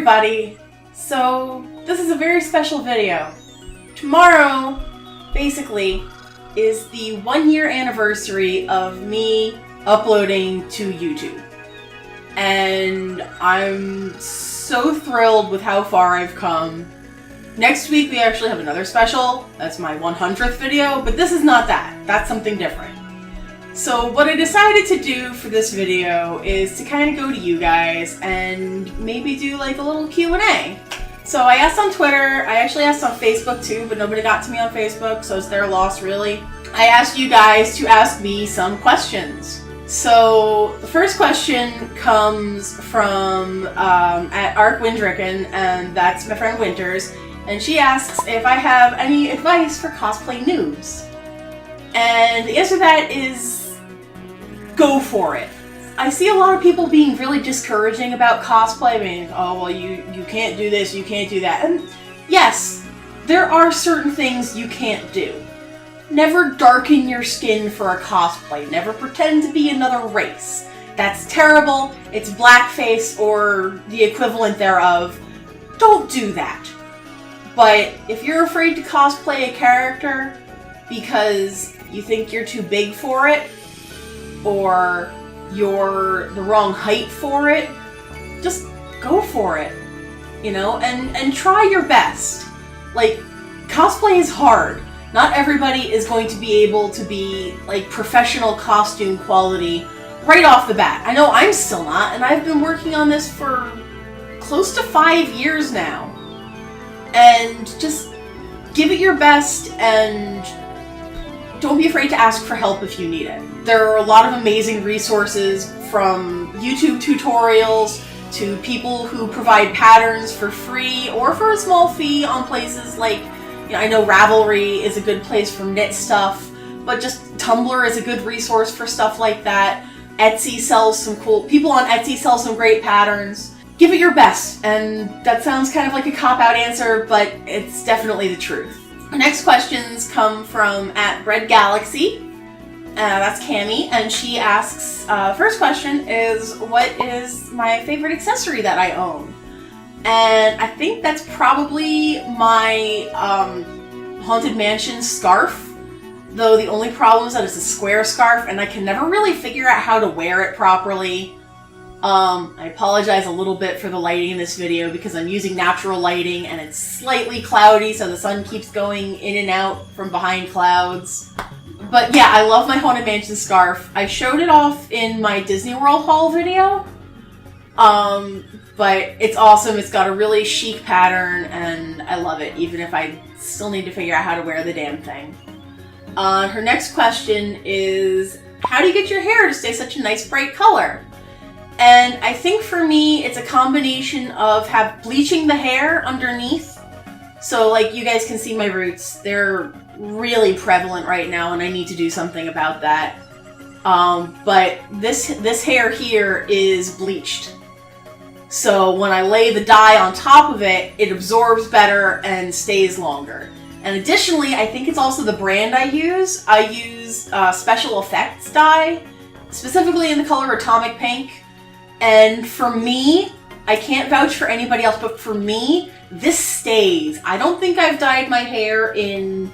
everybody! So, this is a very special video. Tomorrow, basically, is the 1-year anniversary of me uploading to YouTube. And I'm so thrilled with how far I've come. Next week we actually have another special. That's my 100th video, but this is not that. That's something different. So what I decided to do for this video is to kind of go to you guys and maybe do like a little Q&A. So I asked on Twitter, I actually asked on Facebook too, but nobody got to me on Facebook, so it's their loss really. I asked you guys to ask me some questions. So the first question comes from at Arc Windricken, and that's my friend Winters, and she asks if I have any advice for cosplay noobs. And the answer to that is, go for it. I see a lot of people being really discouraging about cosplay. I mean, oh, well, you can't do this, you can't do that. And yes, there are certain things you can't do. Never darken your skin for a cosplay. Never pretend to be another race. That's terrible. It's blackface or the equivalent thereof. Don't do that. But if you're afraid to cosplay a character because you think you're too big for it, or you're the wrong height for it, just go for it, you know, and try your best. Like, cosplay is hard. Not everybody is going to be able to be like professional costume quality right off the bat. I know I'm still not, and I've been working on this for close to 5 years now. And just give it your best, and don't be afraid to ask for help if you need it. There are a lot of amazing resources, from YouTube tutorials to people who provide patterns for free or for a small fee on places like, you know, I know Ravelry is a good place for knit stuff, but just Tumblr is a good resource for stuff like that. Etsy sells some cool, people on Etsy sell some great patterns. Give it your best, and that sounds kind of like a cop-out answer, but it's definitely the truth. Our next questions come from at Bread Galaxy. That's Cami, and she asks, first question is, what is my favorite accessory that I own? And I think that's probably my Haunted Mansion scarf, though the only problem is that it's a square scarf, and I can never really figure out how to wear it properly. I apologize a little bit for the lighting in this video because I'm using natural lighting and it's slightly cloudy, so the sun keeps going in and out from behind clouds. But yeah, I love my Haunted Mansion scarf. I showed it off in my Disney World haul video. But it's awesome. It's got a really chic pattern and I love it, even if I still need to figure out how to wear the damn thing. Her next question is, how do you get your hair to stay such a nice bright color? And I think for me, it's a combination of bleaching the hair underneath. So like you guys can see my roots, they're really prevalent right now and I need to do something about that. But this hair here is bleached. So when I lay the dye on top of it, it absorbs better and stays longer. And additionally, I think it's also the brand I use. I use Special Effects dye, specifically in the color Atomic Pink. And for me, I can't vouch for anybody else, but for me, this stays. I don't think I've dyed my hair in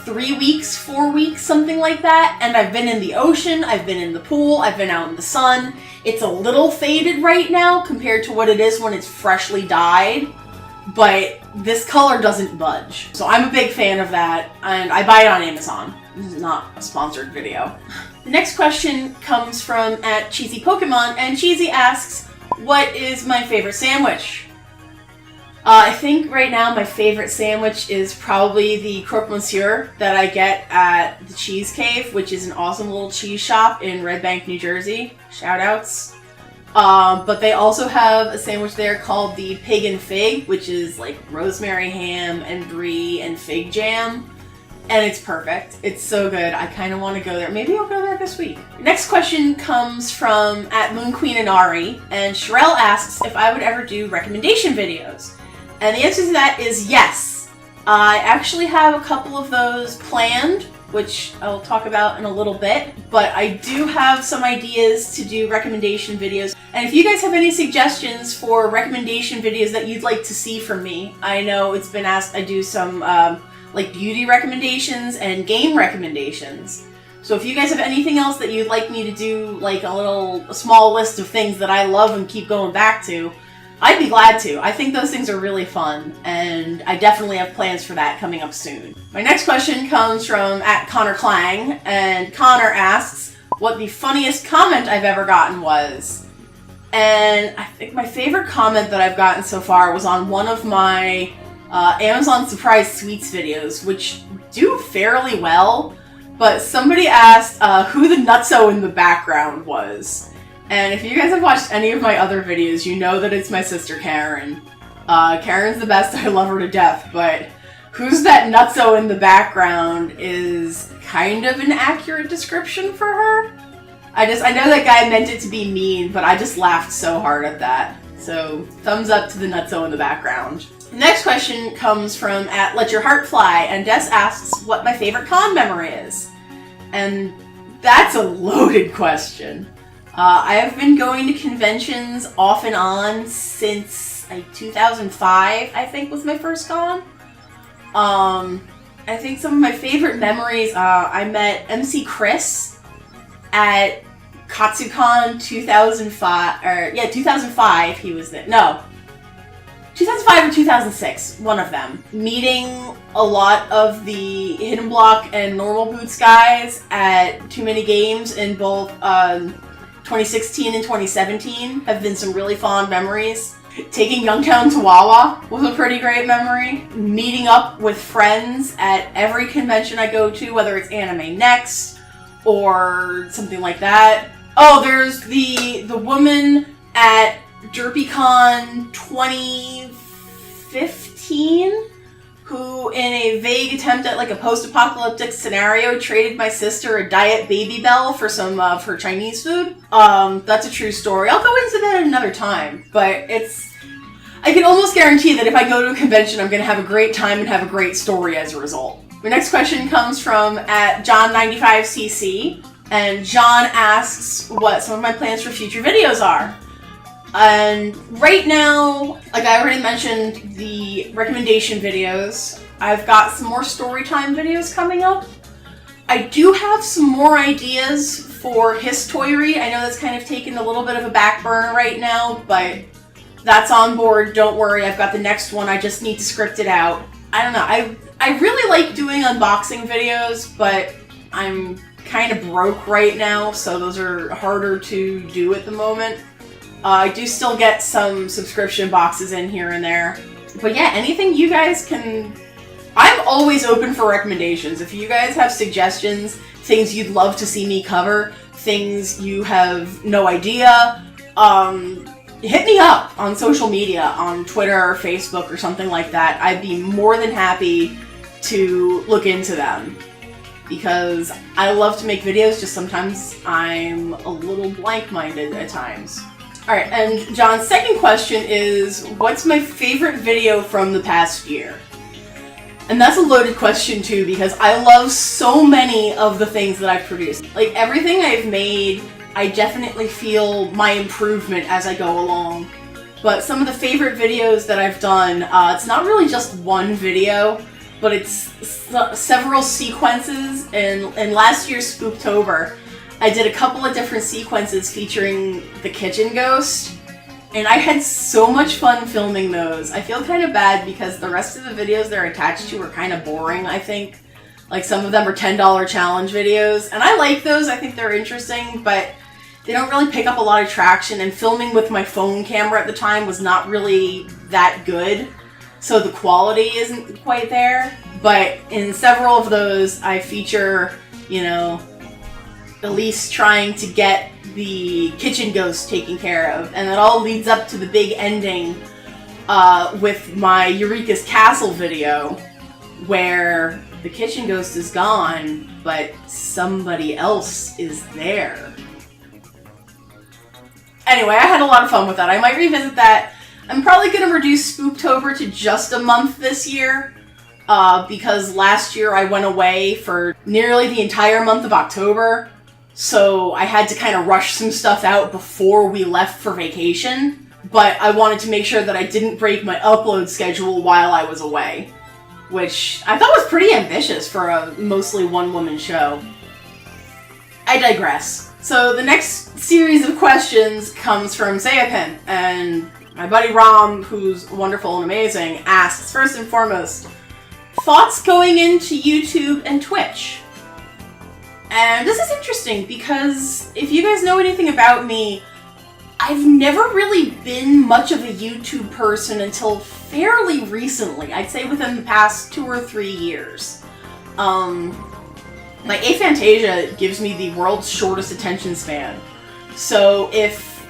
3 weeks, 4 weeks, something like that. And I've been in the ocean, I've been in the pool, I've been out in the sun. It's a little faded right now compared to what it is when it's freshly dyed, but this color doesn't budge. So I'm a big fan of that, and I buy it on Amazon. This is not a sponsored video. The next question comes from at Cheesy Pokemon, and Cheesy asks, what is my favorite sandwich? I think right now my favorite sandwich is probably the Croque Monsieur that I get at the Cheese Cave, which is an awesome little cheese shop in Red Bank, New Jersey. Shoutouts. But they also have a sandwich there called the Pig and Fig, which is like rosemary ham and brie and fig jam. And it's perfect. It's so good. I kind of want to go there. Maybe I'll go there this week. Next question comes from at Moon Queen Inari, and Sherelle asks if I would ever do recommendation videos. And the answer to that is yes. I actually have a couple of those planned. which I'll talk about in a little bit, but I do have some ideas to do recommendation videos. And if you guys have any suggestions for recommendation videos that you'd like to see from me, I know it's been asked I do some like beauty recommendations and game recommendations. So if you guys have anything else that you'd like me to do, like a small list of things that I love and keep going back to, I'd be glad to. I think those things are really fun, and I definitely have plans for that coming up soon. My next question comes from @ConnorClang, and Connor asks what the funniest comment I've ever gotten was. And I think my favorite comment that I've gotten so far was on one of my Amazon Surprise Sweets videos, which do fairly well, but somebody asked who the nutso in the background was. And if you guys have watched any of my other videos, you know that it's my sister Karen. Karen's the best, I love her to death, but who's that nutso in the background is kind of an accurate description for her. I know that guy meant it to be mean, but I just laughed so hard at that. So, thumbs up to the nutso in the background. The next question comes from @LetYourHeartFly, and Des asks what my favorite con memory is. And that's a loaded question. I have been going to conventions off and on since like 2005, I think was my first con. I think some of my favorite memories, I met MC Chris at KatsuCon 2005, he was there. No, 2005 or 2006, one of them. Meeting a lot of the Hidden Block and Normal Boots guys at Too Many Games in both 2016 and 2017 have been some really fond memories. Taking Youngtown to Wawa was a pretty great memory. Meeting up with friends at every convention I go to, whether it's Anime Next or something like that. Oh, there's the woman at DerpyCon 2015 who, in a vague attempt at like a post-apocalyptic scenario, traded my sister a Diet Baby Bell for some of her Chinese food. That's a true story. I'll go into that another time, but I can almost guarantee that if I go to a convention, I'm going to have a great time and have a great story as a result. My next question comes from @John95cc, and John asks what some of my plans for future videos are. And right now, like I already mentioned, the recommendation videos, I've got some more story time videos coming up. I do have some more ideas for History. I know that's kind of taken a little bit of a back burner right now, but that's on board. Don't worry, I've got the next one. I just need to script it out. I don't know. I really like doing unboxing videos, but I'm kind of broke right now, so those are harder to do at the moment. I do still get some subscription boxes in here and there. But yeah, anything you guys can... I'm always open for recommendations. If you guys have suggestions, things you'd love to see me cover, things you have no idea, hit me up on social media, on Twitter or Facebook or something like that. I'd be more than happy to look into them. Because I love to make videos, just sometimes I'm a little blank-minded at times. Alright, and John's second question is, what's my favorite video from the past year? And that's a loaded question too, because I love so many of the things that I've produced. Like, everything I've made, I definitely feel my improvement as I go along. But some of the favorite videos that I've done, it's not really just one video, but it's several sequences. In last year's Spooktober, I did a couple of different sequences featuring the kitchen ghost, and I had so much fun filming those. I feel kind of bad because the rest of the videos they're attached to are kind of boring, I think. Like, some of them are $10 challenge videos, and I like those, I think they're interesting, but they don't really pick up a lot of traction, and filming with my phone camera at the time was not really that good, so the quality isn't quite there. But in several of those, I feature, you know, Elyse trying to get the kitchen ghost taken care of, and it all leads up to the big ending with my Eureka's Castle video, where the kitchen ghost is gone, but somebody else is there. Anyway, I had a lot of fun with that. I might revisit that. I'm probably going to reduce Spooktober to just a month this year. because last year I went away for nearly the entire month of October, so I had to kind of rush some stuff out before we left for vacation, but I wanted to make sure that I didn't break my upload schedule while I was away, which I thought was pretty ambitious for a mostly one-woman show. I digress. So the next series of questions comes from Sayapin, and my buddy Rom, who's wonderful and amazing, asks, first and foremost, thoughts going into YouTube and Twitch? And this is interesting because if you guys know anything about me, I've never really been much of a YouTube person until fairly recently. I'd say within the past 2 or 3 years. My aphantasia gives me the world's shortest attention span. So if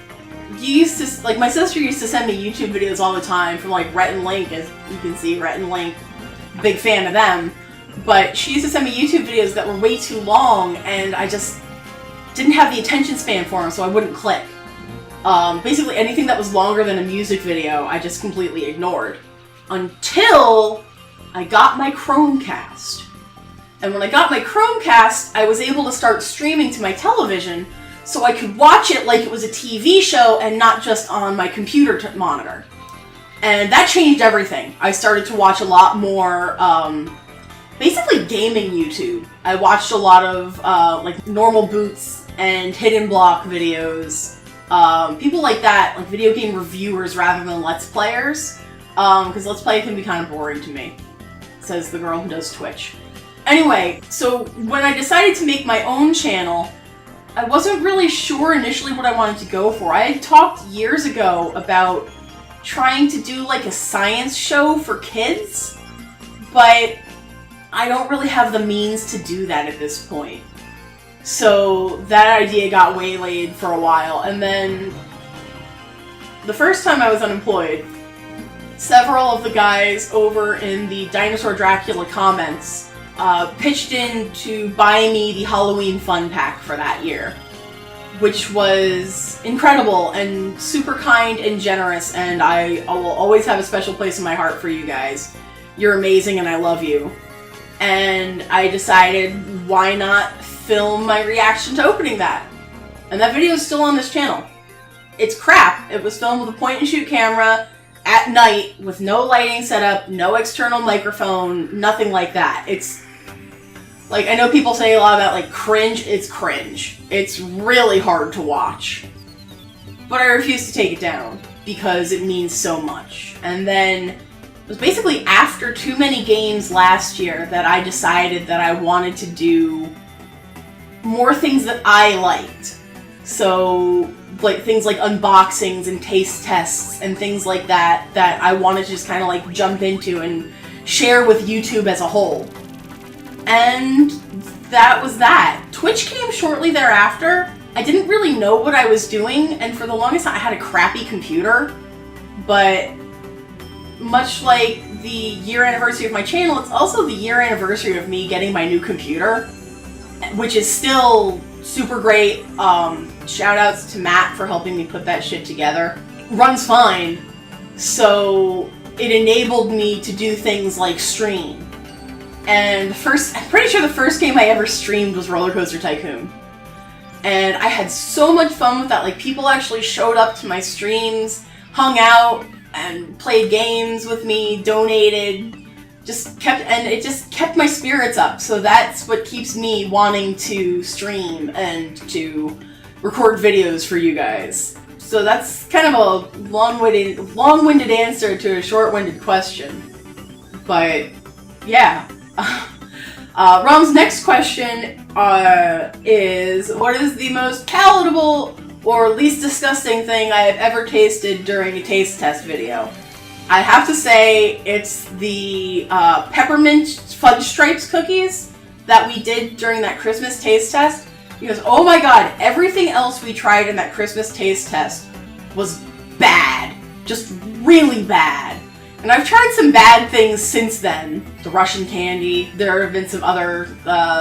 you used to, like, my sister used to send me YouTube videos all the time from, like, Rhett and Link, as you can see, Rhett and Link, big fan of them. But she used to send me YouTube videos that were way too long, and I just didn't have the attention span for them, so I wouldn't click. Basically anything that was longer than a music video, I just completely ignored. Until I got my Chromecast. And when I got my Chromecast, I was able to start streaming to my television, so I could watch it like it was a TV show and not just on my computer monitor. And that changed everything. I started to watch a lot more, basically gaming YouTube. I watched a lot of, like, Normal Boots and Hidden Block videos. People like that, like video game reviewers rather than Let's Players. Because Let's Play can be kind of boring to me, says the girl who does Twitch. Anyway, so when I decided to make my own channel, I wasn't really sure initially what I wanted to go for. I had talked years ago about trying to do like a science show for kids, but I don't really have the means to do that at this point. So that idea got waylaid for a while, and then the first time I was unemployed, several of the guys over in the Dinosaur Dracula comments pitched in to buy me the Halloween fun pack for that year, which was incredible and super kind and generous, and I will always have a special place in my heart for you guys. You're amazing and I love you. And I decided, why not film my reaction to opening that? And that video is still on this channel. It's crap. It was filmed with a point-and-shoot camera at night with no lighting setup, no external microphone, nothing like that. It's like, I know people say a lot about like cringe. It's cringe. It's really hard to watch. But I refuse to take it down because it means so much. And then it was basically after too many games last year that I decided that I wanted to do more things that I liked. So, like, things like unboxings and taste tests and things like that, that I wanted to just kind of like jump into and share with YouTube as a whole. And that was that. Twitch came shortly thereafter. I didn't really know what I was doing, and for the longest time I had a crappy computer, but much like the year anniversary of my channel, it's also the year anniversary of me getting my new computer, which is still super great. Shout outs to Matt for helping me put that shit together. Runs fine, so it enabled me to do things like stream. And I'm pretty sure the first game I ever streamed was Roller Coaster Tycoon. And I had so much fun with that. Like, people actually showed up to my streams, hung out, and played games with me, donated, and it just kept my spirits up. So that's what keeps me wanting to stream and to record videos for you guys. So that's kind of a long-winded answer to a short-winded question. But yeah. Rom's next question is, what is the most palatable or least disgusting thing I have ever tasted during a taste test video? I have to say it's the peppermint fudge stripes cookies that we did during that Christmas taste test. Because, oh my god, everything else we tried in that Christmas taste test was bad. Just really bad. And I've tried some bad things since then. The Russian candy. There have been some other,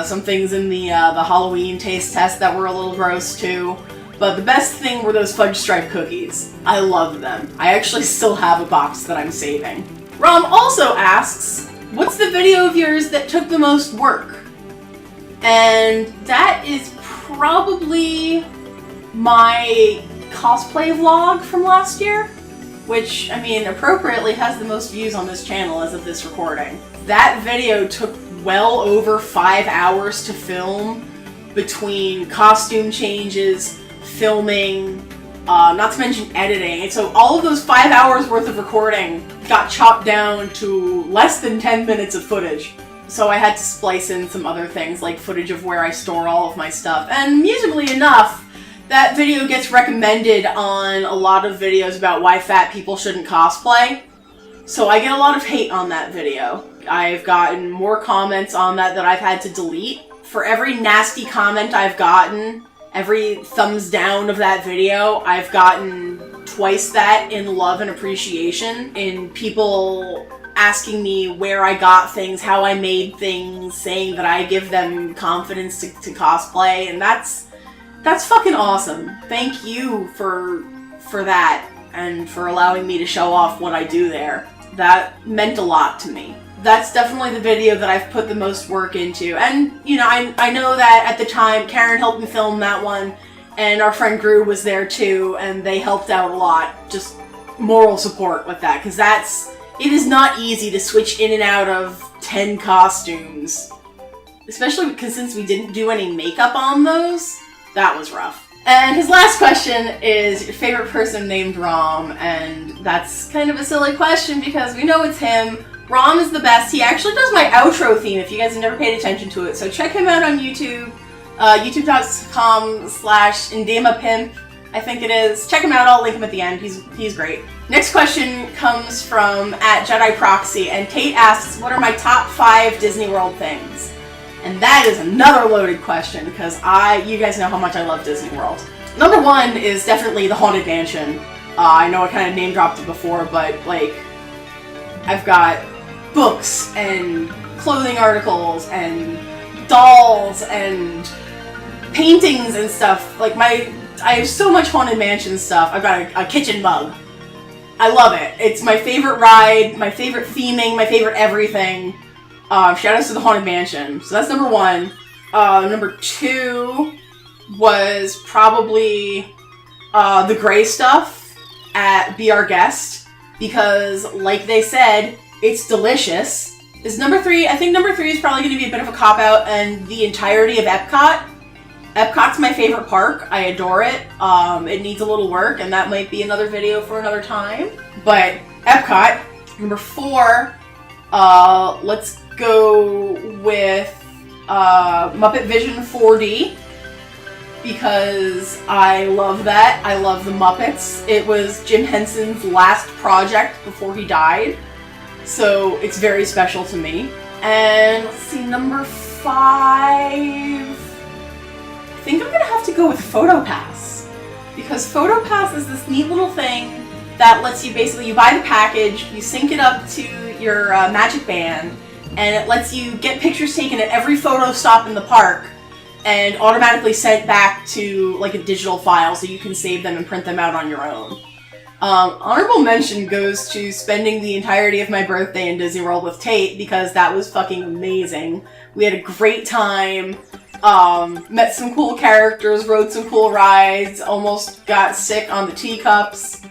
some things in the Halloween taste test that were a little gross too. But the best thing were those fudge stripe cookies. I love them. I actually still have a box that I'm saving. Rom also asks, what's the video of yours that took the most work? And that is probably my cosplay vlog from last year, which, I mean, appropriately has the most views on this channel as of this recording. That video took well over 5 hours to film, between costume changes, filming, not to mention editing. And so all of those 5 hours worth of recording got chopped down to less than 10 minutes of footage. So I had to splice in some other things, like footage of where I store all of my stuff. And amusingly enough, that video gets recommended on a lot of videos about why fat people shouldn't cosplay. So I get a lot of hate on that video. I've gotten more comments on that I've had to delete. For every nasty comment I've gotten, every thumbs down of that video, I've gotten twice that in love and appreciation, in people asking me where I got things, how I made things, saying that I give them confidence to cosplay, and that's fucking awesome. Thank you for that, and for allowing me to show off what I do there. That meant a lot to me. That's definitely the video that I've put the most work into. And, you know, I know that at the time, Karen helped me film that one, and our friend Gru was there too, and they helped out a lot. Just moral support with that, because it is not easy to switch in and out of 10 costumes. Especially because since we didn't do any makeup on those, that was rough. And his last question is your favorite person named Rom, and that's kind of a silly question because we know it's him. Rom is the best. He actually does my outro theme if you guys have never paid attention to it. So check him out on YouTube, youtube.com/IndemaPimp, I think it is. Check him out, I'll link him at the end. He's great. Next question comes from @JediProxy, and Tate asks, what are my top 5 Disney World things? And that is another loaded question because you guys know how much I love Disney World. Number 1 is definitely the Haunted Mansion. I know I kind of name dropped it before, but like, I've got books and clothing articles and dolls and paintings and stuff. Like I have so much Haunted Mansion stuff. I've got a kitchen mug. I love it. It's my favorite ride, my favorite theming, my favorite everything. Shout outs to the Haunted Mansion. So that's number 1. Number 2 was probably the gray stuff at Be Our Guest, because like they said, it's delicious. Is number 3, I think number 3 is probably going to be a bit of a cop-out, and the entirety of Epcot. Epcot's my favorite park. I adore it. It needs a little work, and that might be another video for another time. But Epcot. Number 4, let's go with Muppet Vision 4D, because I love that. I love the Muppets. It was Jim Henson's last project before he died, so it's very special to me. And let's see, number 5, I think I'm gonna have to go with PhotoPass, because PhotoPass is this neat little thing that lets you you buy the package, you sync it up to your Magic Band, and it lets you get pictures taken at every photo stop in the park and automatically sent back to like a digital file so you can save them and print them out on your own. Honorable mention goes to spending the entirety of my birthday in Disney World with Tate, because that was fucking amazing. We had a great time, met some cool characters, rode some cool rides, almost got sick on the teacups.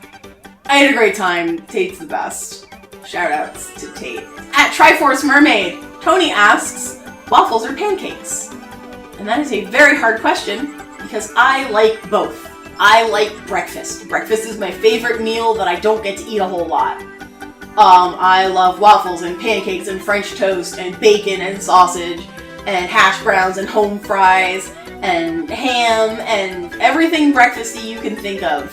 I had a great time. Tate's the best. Shoutouts to Tate. At Triforce Mermaid, Tony asks, waffles or pancakes? And that is a very hard question because I like both. I like breakfast. Breakfast is my favorite meal that I don't get to eat a whole lot. I love waffles and pancakes and French toast and bacon and sausage and hash browns and home fries and ham and everything breakfasty you can think of.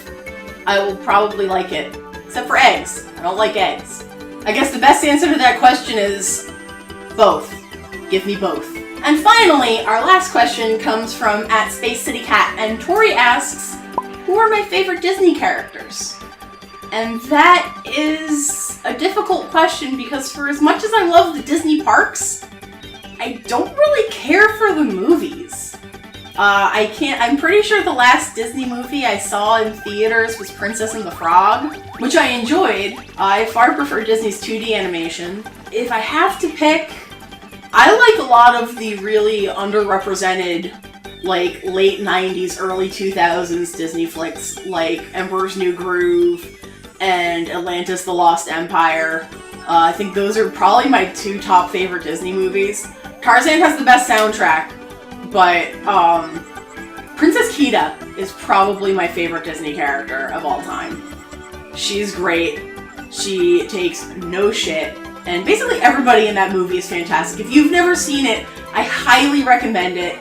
I will probably like it. Except for eggs. I don't like eggs. I guess the best answer to that question is both. Give me both. And finally, our last question comes from @SpaceCityCat, and Tori asks, who are my favorite Disney characters? And that is a difficult question because for as much as I love the Disney parks, I don't really care for the movies. I'm pretty sure the last Disney movie I saw in theaters was Princess and the Frog, which I enjoyed. I far prefer Disney's 2D animation. if I have to pick, I like a lot of the really underrepresented, like, late 90s, early 2000s Disney flicks, like Emperor's New Groove and Atlantis the Lost Empire. I think those are probably my two top favorite Disney movies. Tarzan has the best soundtrack, but Princess Kida is probably my favorite Disney character of all time. She's great. She takes no shit. And basically everybody in that movie is fantastic. If you've never seen it, I highly recommend it.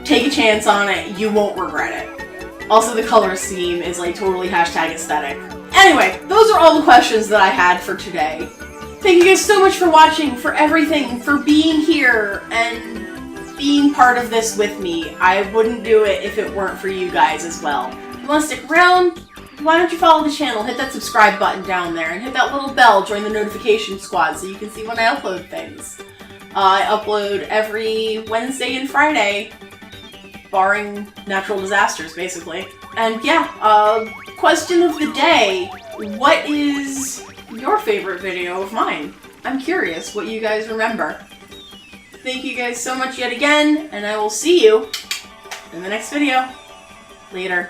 Take a chance on it. You won't regret it. Also, the color scheme is like totally hashtag aesthetic. Anyway, those are all the questions that I had for today. Thank you guys so much for watching, for everything, for being here, and being part of this with me. I wouldn't do it if it weren't for you guys as well. If you want to stick around, why don't you follow the channel, hit that subscribe button down there, and hit that little bell, join the notification squad so you can see when I upload things. I upload every Wednesday and Friday, barring natural disasters, basically. And yeah, question of the day, what is your favorite video of mine? I'm curious what you guys remember. Thank you guys so much yet again, and I will see you in the next video. Later.